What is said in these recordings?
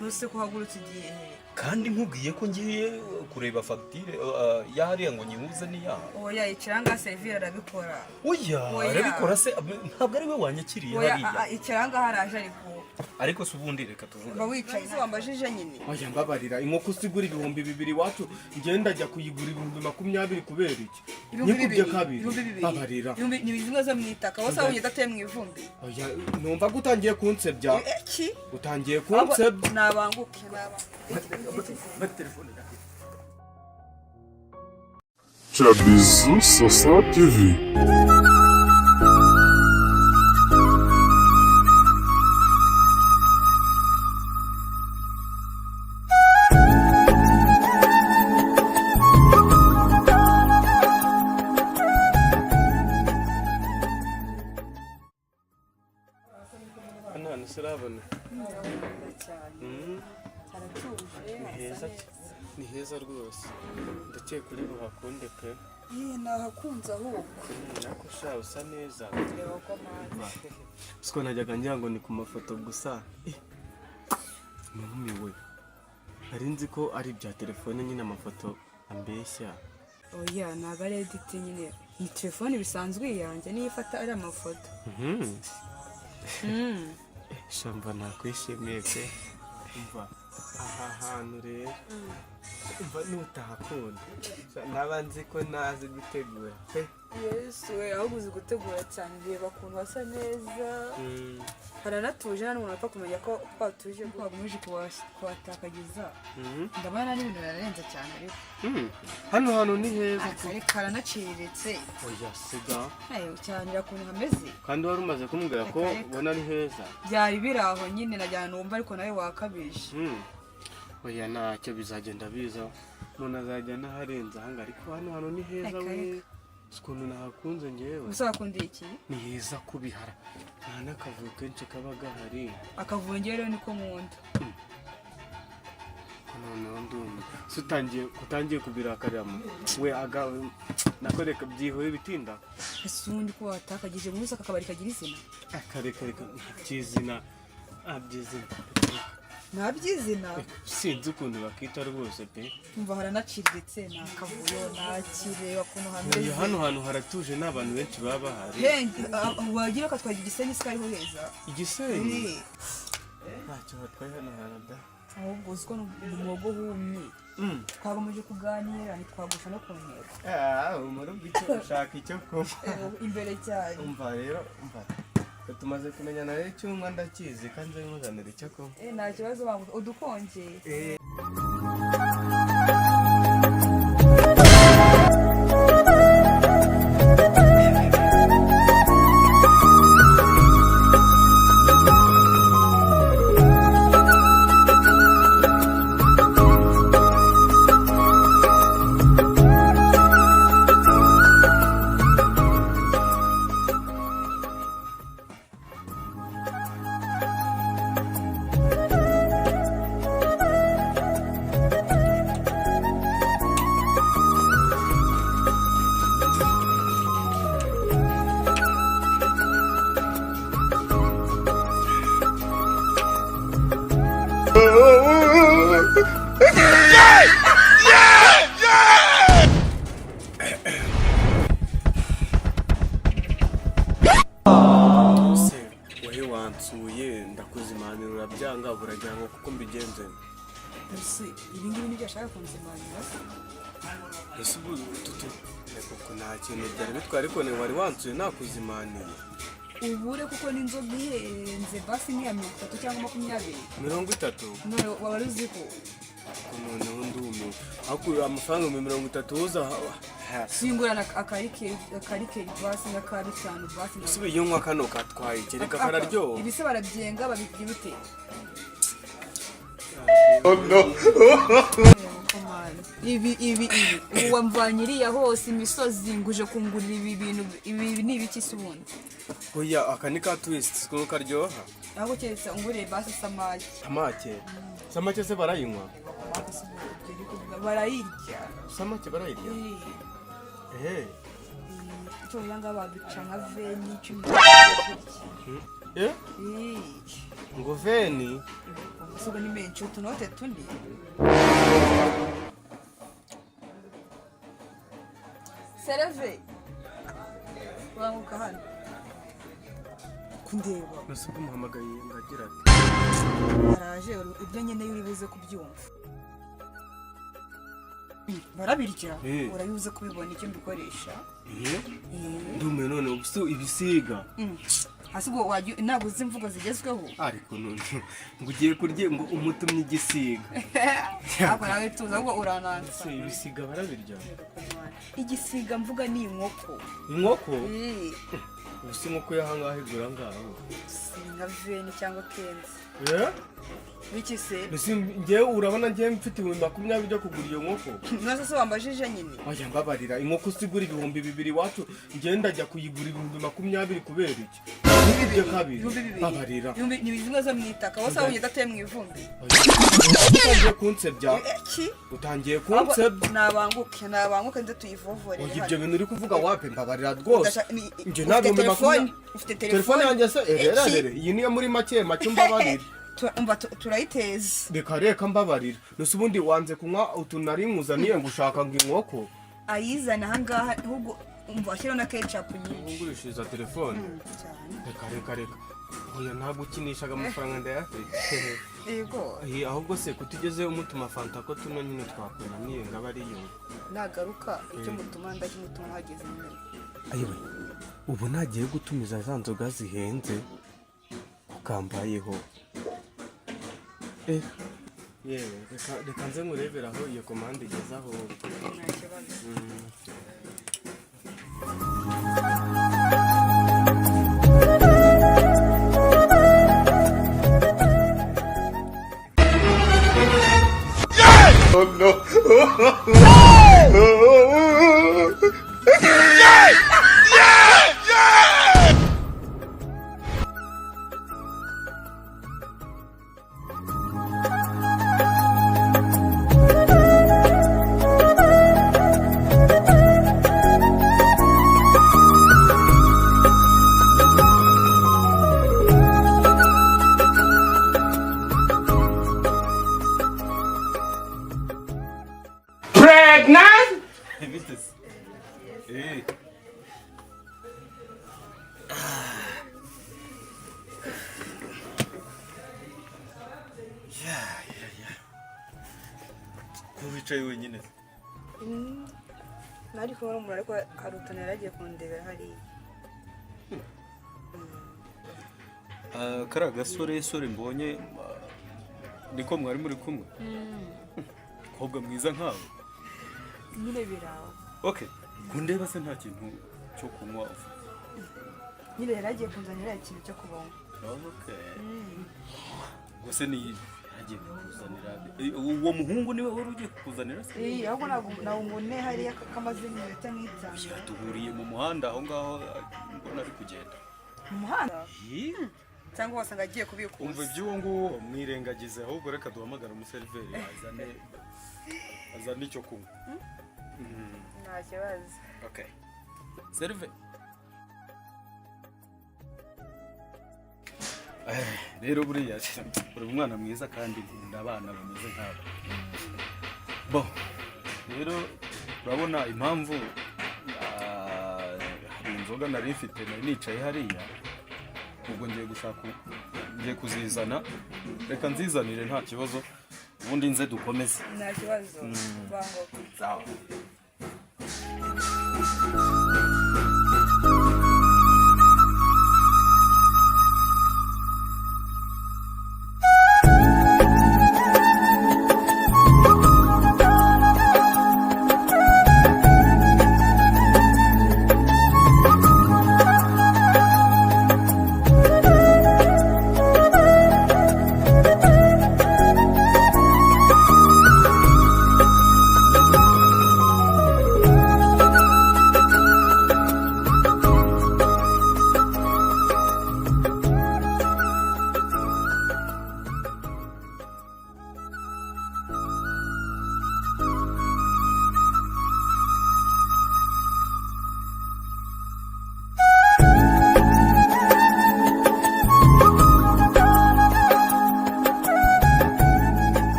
nuse kuhagurutse igihe kandi nkubwiye ko ngiye kureba fagitire yahariya ngo nyihuze niya. Oya ikiranga Sevilla arabikora. Oya arabikora se ntabwo ari we wanyakiriye hariya. Oya ikiranga haraje ariko se ubundi reka tuvuga. Ba wicaye wambajije nyine. Oya mbabarira inkoko sigura 2,200 wacu ngenda ajya kuyigura 20,20 kubera iki? Nyikubye kabiri. Babarira. Ni bizimwe zo mwitaka wose abonye dateye mu ivumbi. Oya numva gutangiye kunsebya. Iki? Utangiye kunsebya. Nabanguke Chabizu Sosa TV. Ana sirabona. Ni heza rwose ndakeye kuri ruhakunde pe nahakunze ahubwo nako sha usa neza siko najyaga ngira ngo ni ku mafoto gusa numiwe nari nzi ko ari bya telefone nyine amafoto ambeshya. Oya ntago ari edit nyine ni telefone bisanzwe yanjye niyo ifata ari amafoto. Shamba nakwishimiye pe umva aha hantu rero umva nutahakunda naba nzi ko nazi gutegura pe. Yesu we ahubwo uzi gutegura cyane reba kuntu hasa neza haranatuje hano umuntu apfa kumenya ko twatuje twagumije kuhatakagiza ndabona n'ibintu birarenze cyane ariko hano hantu ni heza ariko haranaciriritse. oya siga cyane irakuntu hameze kandi wari umaze kumbwira ko ubona ari heza byari biraho nyine najyana numva ariko nawe wakabije. oya ntacyo bizagenda biza umuntu azajya naharenza hanga ariko hano hantu ni heza we ukuntu nahakunze ngewe. Gusa wakundiye iki? Ni heza kubihara nta n'akavuyo kenshi kaba gahari. Akavuyo rero niko nkunda. noneho ndumva se utangiye kubirakaramo we nakoreka byihoye bitinda ese ubundi ko watakagije muri aka kabari kagira izina akareka cyizina abyizina nabyizina sinzi ukuntu bakita rwose pe umva haranaciriritse nakavuyo nakireba kuntu hameze hano hantu haratuje n'abantu benshi baba bahari wagira ko twagira igisenyi sikariho heza igisenyi ntacyo batwaye hano harada ahubwo uziko n'umugo humye twagomeje kuganira ntitwagusha no kuntera umara bw'icyo ushaka icyo kunywa imbere cyane umva rero umva tumaze kumenyana rero icyumwa ndakizi kandi nkuzanira icyo kunywa nta kibazo bangu udukonje ndakuzimanira byanga buragira ngo kuko mbigenze ese ibingibi nibyo ashaka kunzimanira ese ubu kuko nta kintu byari bitwara ariko ne wari wansuye nakuzimanira ubure kuko n'inzoga ihenze basi ni ya 30 cyangwa 20 none wari uziko noneho ndumiwe akura amafaranga 30 uza singurana akarike basi n'akari cyane basi ese iyo nkwa kano katwaye kereka kararyoha ibise barabyenga babigira ute no ibi ubu wamvanyiriya hose imisozi nguje kungurira ibi bintu ibi ni ibiki se ubundi oya akani ka twist ko karyoha aho cyetse ungure basi samake se barayinywa barayirya samake barayirya cyo yanga babica nka veni 10 ngo veni usugo ni menshi utunote tuni sereve wanguka hano kundeba nasuko muhamagaye ngagira ati araje ibyo nyene yuri buze kubyumva barabirya urabibuze kubibona icyo mbikoresha ndume none ubuso ibisiga hasi ubwo wajya nabuze imvugo zigezweho ariko none ngo ugiye kurye ngo umutumye igisiga ako nawe tuza ngo uranansa ibisiga barabirya igisiga mvuga ni inkoko ubusi inkoko yahangahe igura ngaho nka veni cyangwa kenzi biki se ngewe urabona ngewe mfite 20 byo kugura iyo nkoko nase se wambajije nyine oya mbabarira inkoko sigura 2,000 wacu ngenda ajya kuyigura 20 kubera iki nibyo kabiri babarira ni bizimwe zo mwitaka wose abonye dateye mu ivumbi utangiye kunsebya utangiye kunsebya nabanguke nze tuyivovore ibyo bintu uri kuvuga wape mbabarira rwose nje ntabwo ufite telefone yanjye se rero iyi niyo muri make mbabarira turayiteza reka mbabarira nose ubundi wanze kunywa utunari nkuzaniye ngo ushaka ngo inkoko ayizana ahangaha ahubwo umva ashyiraho na ketchup nyinshi ungurishiriza telefone reka oya ntabwo ukinishaga amafaranga ndayafite yego ahubwo se kutigeze umutuma fanta ko tuno nyine twakwera niye ngaba ariyo nagaruka icyo mutuma ndakimutuma hageze nyine ayiwe ubu nagiye gutumiza za nzoga zihenze ukambayeho yewe reka nze nkurebera aho iyo komande igeze aho Oh no! wicaye wenyine nari kubona umuntu ariko hari utuntu yaragiye kundebera hariya kariya gasore mbonye niko mwari muri kumwe kobwa mwiza nkawe nyine biraho okay kundeba se nta kintu cyo kunywa nyine yaragiye kunzanira ikintu cyo kubona okay gusa ni yagiye kuzanira uwo muhungu niwe wari ugiye kuzanira se ahubwo nabone hariya kamaze iminota nk'itanu duhuriye mu muhanda aho ngaho mbona ari kugenda mu muhanda cyangwa wasanga agiye kubikuza umva iby'uwo nguwo mwirengagize ahubwo reka duhamagara umuseriveri azane icyo kunywa nta kibazo okay serve rero buriya uri umwana mwiza kandi nkunda abana bameze nk'abo bo rero urabona impamvu hari inzoga nari mfite nicaye hariya ubwo ngiye kuzizana reka nzizanire nta kibazo ubundi nze dukomeze nta kibazo sawa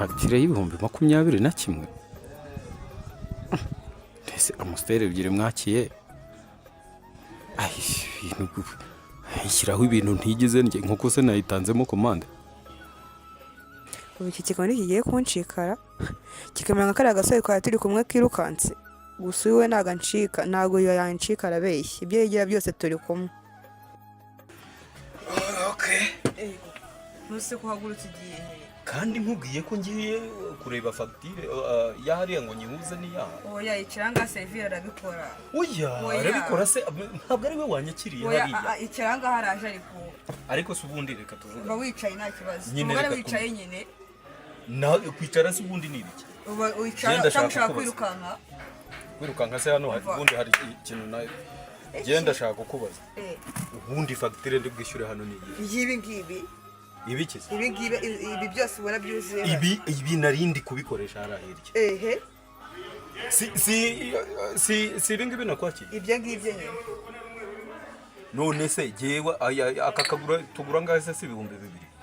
fagitire y'ibihumbi 21. Mbese amusiteri ebyiri mwakiye ishyiraho ibintu ntigize njye nkuko se nayitanzemo komande. ubu iki kigoni kigiye kunshikara kikamera nka kariya gasore twari turi kumwe kirukanse, gusa uyu we ntago ancika, ntago yancika arabeshya, ibyo yigira byose turi kumwe. ntuse kuhagurutse ugiye he? Kandi nkubwiye ko ngiye kureba fagitire yahariya ngo nyihuze n'iyaha. Oya ikiranga Sevilla arabikora. Oya arabikora se ntabwo ari we wanyakiriye hariya. Oya ikiranga haraje ariko se ubundi reka tuvuge. Uba wicaye nta kibazo. Umugore wicaye nyine. Na kwicara se ubundi ni ibiki? Uba wicara cyangwa kwirukanka. Kwirukanka se hano ubundi hari ikintu nayo. Genda ndashaka kukubaza. Ubundi fagitire ndi bwishyure hano ni iyi. Ibi ngibi. Ibiki? Ibi byose ubona byuzuye. Ibi narindi kubikoresha harahirye. Ehe. Si ibingi binakwakiye. Ibyo ngibyo nyine. None se jewe akakagura tugura ngaze si ibihumbi 2.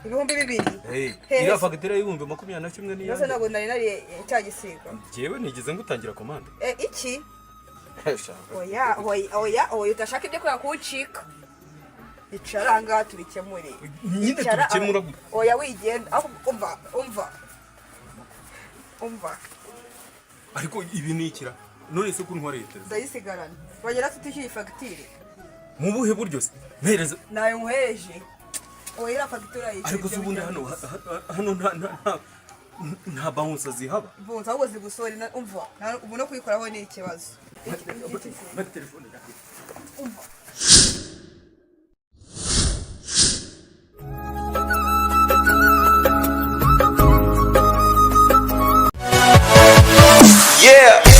Ibihumbi 2? Ira fagitire y'ibihumbi 21 niyo. Nose ntabwo nari cyagisiga. Jewe nigize ngutangira komande. Iki? Hesha. Oya utashaka ibyo kwa kucika. Icara ngaha tubikemure. Nyine tubikemura. Oya wigenda umva. Ariko ibi ni ikira. None se kuntwareye telefone. Ndayisigarana. Bagera tutishyuye fagitire. Mu buhe buryo se? Mpereza. Nayo muhereje. Oya fagitire ayiki. Ariko ubundi hano nta bounce zihaba. Bounce ahubwo zigusore umva. Ubu no kuyikoraho ni ikibazo. Telefone yawe. Umva. Yeah.